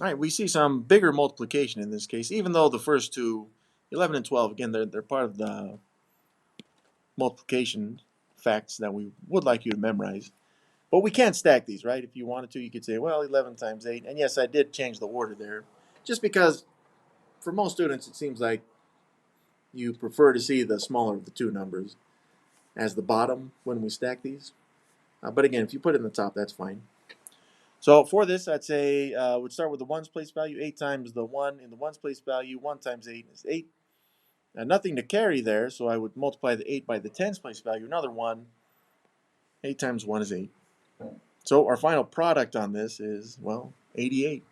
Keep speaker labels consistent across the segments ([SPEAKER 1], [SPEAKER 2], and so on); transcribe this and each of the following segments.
[SPEAKER 1] All right, we see some bigger multiplication in this case, even though the first two, 11 and 12, again, they're part of the multiplication facts that we would like you to memorize. But we can't stack these, right? If you wanted to, you could say, well, 11 times 8. And yes, I did change the order there, just because for most students, it seems like you prefer to see the smaller of the two numbers as the bottom when we stack these. But again, if you put it in the top, that's fine. So for this, I'd say we'd start with the ones place value. 8 times the 1 in the ones place value. 1 times 8 is 8. Nothing to carry there, so I would multiply the 8 by the tens place value. Another 1. 8 times 1 is 8. So our final product on this is, well, 88.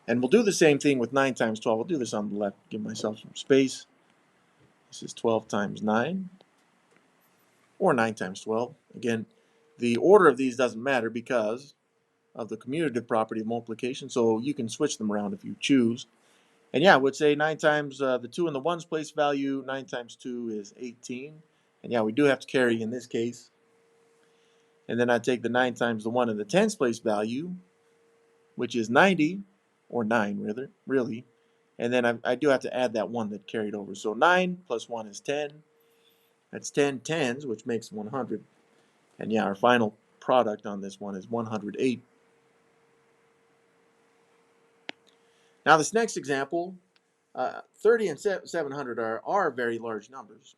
[SPEAKER 1] And we'll do the same thing with 9 times 12. I'll do this on the left, give myself some space. This is 12 times 9, or 9 times 12. Again, the order of these doesn't matter because of the commutative property of multiplication, so you can switch them around if you choose. And yeah, I would say 9 times the 2 in the ones place value, 9 times 2 is 18. And yeah, we do have to carry in this case. And then I'd take the 9 times the 1 in the tens place value, which is 90, or 9 really. And then I do have to add that 1 that carried over. So 9 plus 1 is 10. That's 10 tens, which makes 100. And yeah, our final product on this one is 108. Now this next example, 30 and 700 are very large numbers,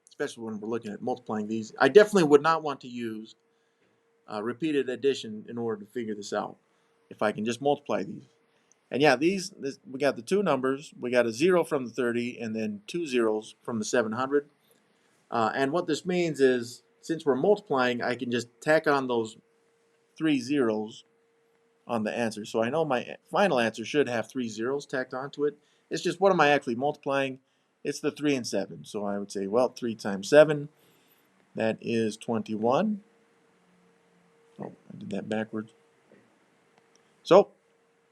[SPEAKER 1] especially when we're looking at multiplying these. I definitely would not want to use repeated addition in order to figure this out, if I can just multiply these. And yeah, we got the two numbers. We got a 0 from the 30 and then 2 zeros from the 700. And what this means is, since we're multiplying, I can just tack on those 3 zeros on the answer. So I know my final answer should have 3 zeros tacked onto it. It's just, what am I actually multiplying? It's the 3 and 7. So I would say, well, 3 times 7, that is 21. Oh, I did that backwards. So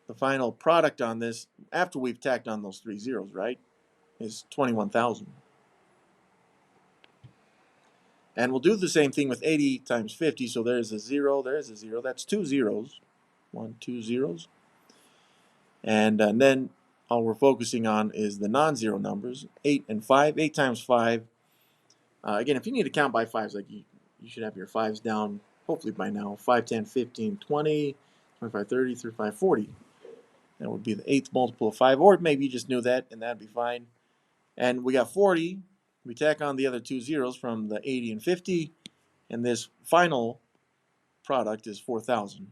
[SPEAKER 1] the final product on this, after we've tacked on those 3 zeros, right, is 21,000. And we'll do the same thing with 80 times 50. So there's a 0, there's a 0. That's 2 zeros. 1, 2 zeros. And then all we're focusing on is the non-zero numbers, 8 and 5. 8 times 5. Again, if you need to count by fives, like you should have your fives down, hopefully by now. 5, 10, 15, 20, 25, 30, 35, 40. That would be the 8th multiple of 5. Or maybe you just knew that, and that'd be fine. And we got 40. We tack on the other 2 zeros from the 80 and 50. And this final product is 4,000.